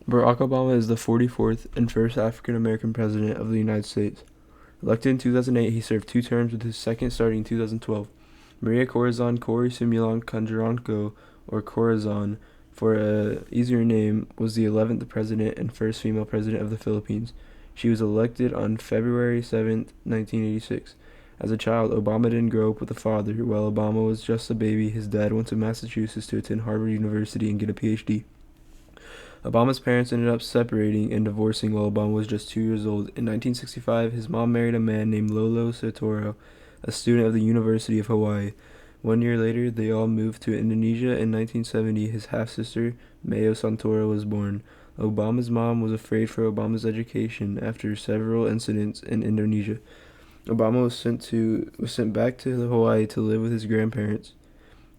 Barack Obama is the 44th and first African American president of the United States. Elected in 2008, he served 2 terms with his second starting in 2012. Maria Corazon Cory Sumulong Conjuranco, or Corazon for a easier name, was the 11th president and first female president of the Philippines. She was elected on February 7, 1986. As a child, Obama didn't grow up with a father. While Obama was just a baby, his dad went to Massachusetts to attend Harvard University and get a PhD. Obama's parents ended up separating and divorcing while Obama was just 2 years old. In 1965, his mom married a man named Lolo Sotoro, a student of the University of Hawaii. 1 year later, they all moved to Indonesia. In 1970, his half-sister, Mayo Santoro, was born. Obama's mom was afraid for Obama's education after several incidents in Indonesia. Obama was sent back to Hawaii to live with his grandparents.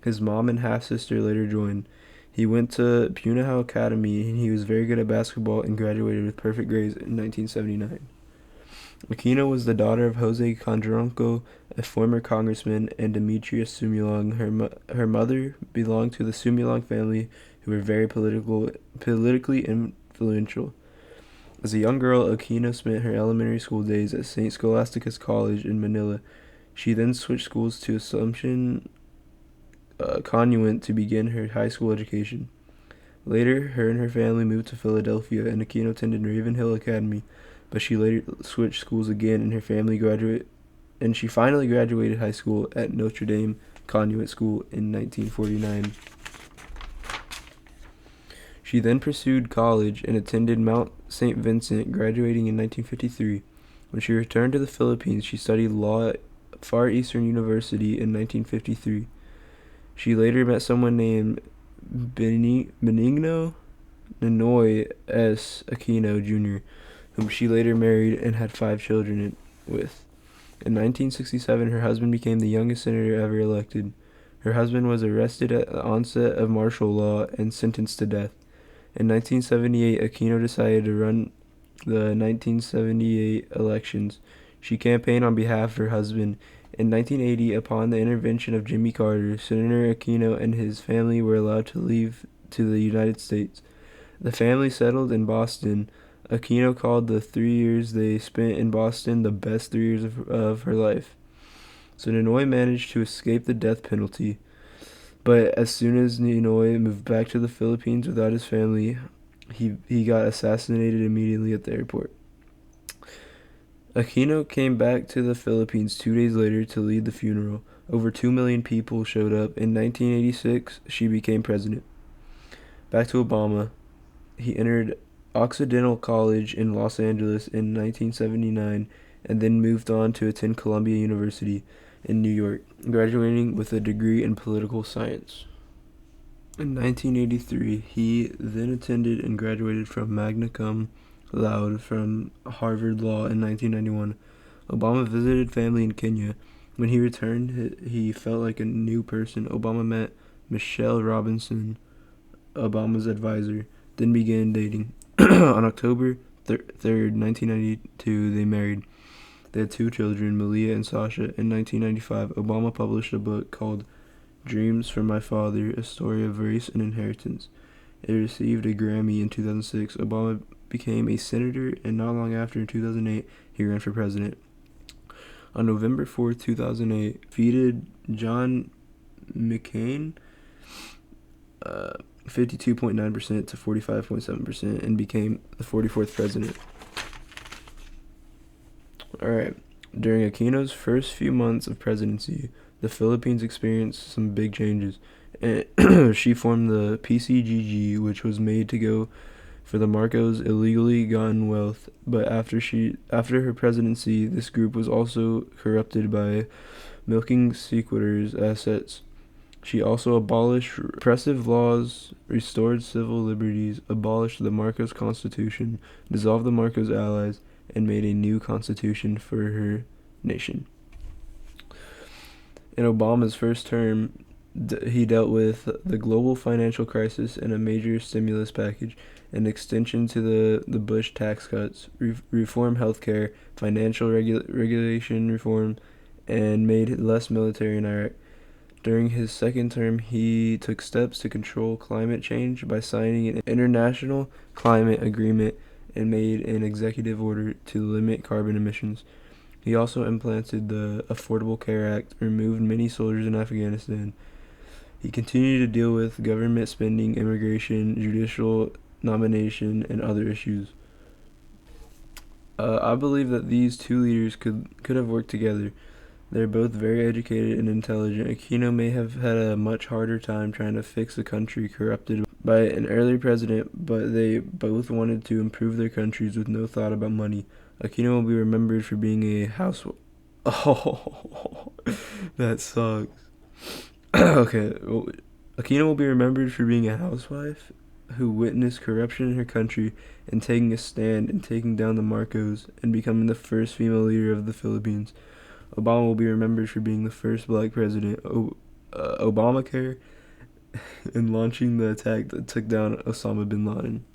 His mom and half-sister later joined. He went to Punahou Academy, and he was very good at basketball and graduated with perfect grades in 1979. Aquino was the daughter of Jose Conjuranco, a former congressman, and Demetria Sumulong. Her mother belonged to the Sumulong family, who were very politically influential. As a young girl, Aquino spent her elementary school days at St. Scholastica's College in Manila. She then switched schools to Assumption Convent to begin her high school education. Later, her and her family moved to Philadelphia, and Aquino attended Ravenhill Academy, but she later switched schools again, and she finally graduated high school at Notre Dame Convent School in 1949. She then pursued college and attended Mount St. Vincent, graduating in 1953. When she returned to the Philippines, she studied law at Far Eastern University in 1953. She later met someone named Benigno Ninoy S. Aquino Jr., whom she later married and had 5 children with. In 1967, her husband became the youngest senator ever elected. Her husband was arrested at the onset of martial law and sentenced to death. In 1978, Aquino decided to run the 1978 elections. She campaigned on behalf of her husband. In 1980, upon the intervention of Jimmy Carter, Senator Aquino and his family were allowed to leave to the United States. The family settled in Boston. Aquino called the 3 years they spent in Boston the best 3 years of her life. So Ninoy managed to escape the death penalty. But as soon as Ninoy moved back to the Philippines without his family, he got assassinated immediately at the airport. Aquino came back to the Philippines 2 days later to lead the funeral. Over 2 million people showed up. In 1986, she became president. Back to Obama. He entered Occidental College in Los Angeles in 1979 and then moved on to attend Columbia University in New York, graduating with a degree in political science. In 1983, he then attended and graduated from magna cum laude from Harvard Law in 1991. Obama visited family in Kenya. When he returned, he felt like a new person. Obama met Michelle Robinson, Obama's advisor, then began dating. On October 3rd, 1992, they married. They had 2 children, Malia and Sasha. In 1995, Obama published a book called Dreams from My Father, A Story of Race and Inheritance. It received a Grammy in 2006. Obama became a senator, and not long after, in 2008, he ran for president. On November 4th, 2008, defeated John McCain 52.9% to 45.7% and became the 44th president. Alright, during Aquino's first few months of presidency, the Philippines experienced some big changes. And she formed the PCGG, which was made to go for the Marcos' illegally gotten wealth, but after her presidency, this group was also corrupted by milking sequesters' assets. She also abolished repressive laws, restored civil liberties, abolished the Marcos Constitution, dissolved the Marcos allies, and made a new constitution for her nation. In Obama's first term, he dealt with the global financial crisis and a major stimulus package, an extension to the Bush tax cuts, reform healthcare, financial regulation reform, and made less military in Iraq. During his second term, he took steps to control climate change by signing an international climate agreement and made an executive order to limit carbon emissions. He also implemented the Affordable Care Act, removed many soldiers in Afghanistan. He continued to deal with government spending, immigration, judicial nomination, and other issues. I believe that these two leaders could have worked together. They're both very educated and intelligent. Aquino may have had a much harder time trying to fix a country corrupted by an early president, but they both wanted to improve their countries with no thought about money. Aquino will be remembered for being a housewife. Oh, that sucks. Okay, well, Aquino will be remembered for being a housewife who witnessed corruption in her country and taking a stand and taking down the Marcos and becoming the first female leader of the Philippines. Obama will be remembered for being the first black president, Obamacare, and launching the attack that took down Osama bin Laden.